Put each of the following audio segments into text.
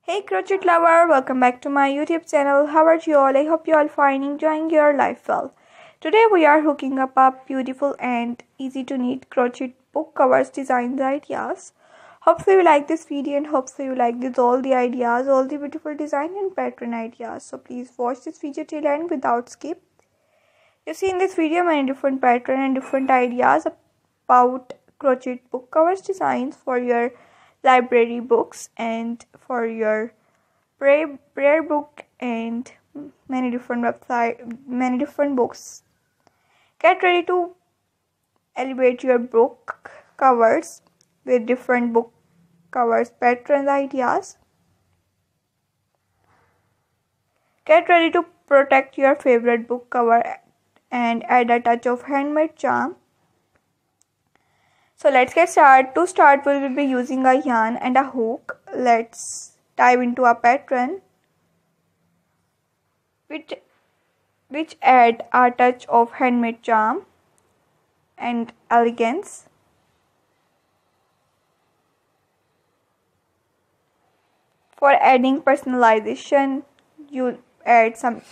Hey crochet lover, welcome back to my YouTube channel. How are you all? I hope you all fine, enjoying your life well. Today we are hooking up beautiful and easy to knit crochet book covers designs ideas. Hopefully you like this video and hopefully you like all the ideas, all the beautiful design and pattern ideas. So please watch this video till end without skip. You see in this video many different pattern and different ideas about crochet book covers designs for your library books and for your prayer book and many different books. Get ready to elevate your book covers with different book covers patterns ideas. Get ready to protect your favorite book cover and add a touch of handmade charm. So let's get started. To start, we will be using a yarn and a hook. Let's dive into a pattern which add a touch of handmade charm and elegance. For adding personalization, you add some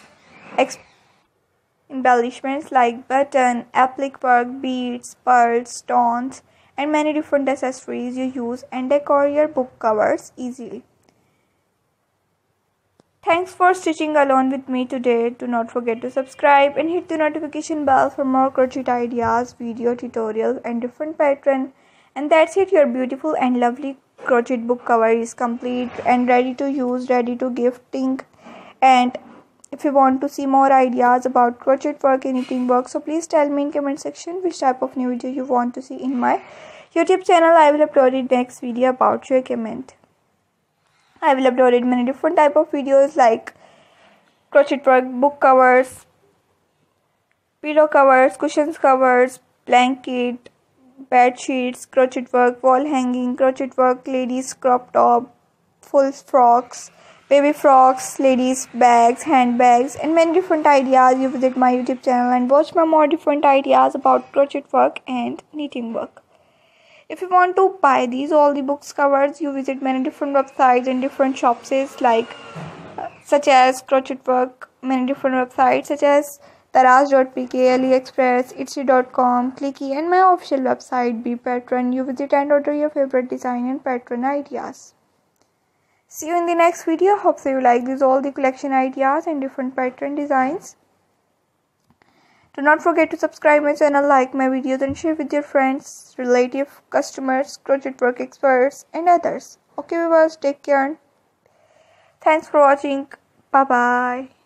embellishments like button, applique work, beads, pearls, stones, and many different accessories you use and decor your book covers easily. Thanks for stitching along with me today. Do not forget to subscribe and hit the notification bell for more crochet ideas, video tutorials, and different patterns. And that's it, your beautiful and lovely crochet book cover is complete and ready to use, ready to gifting. And if you want to see more ideas about crochet work and knitting work, so please tell me in comment section which type of new video you want to see in my YouTube channel. I will upload it next video about your comment. I will upload many different type of videos like crochet work, book covers, pillow covers, cushions covers, blanket, bed sheets, crochet work, wall hanging, crochet work, ladies crop top, full frocks, baby frocks, ladies bags, handbags, and many different ideas. You visit my YouTube channel and watch my more different ideas about crochet work and knitting work. If you want to buy all the books covers, you visit many different websites and different shops such as crochet work, many different websites such as taraz.pk, aliexpress, etsy.com, clicky, and my official website Be Pattern. You visit and order your favorite design and pattern ideas. See you in the next video. Hopefully you like all the collection ideas and different pattern designs. Do not forget to subscribe my channel, like my videos, and share with your friends, relatives, customers, crochet work experts, and others. Okay viewers, take care. Thanks for watching. Bye bye.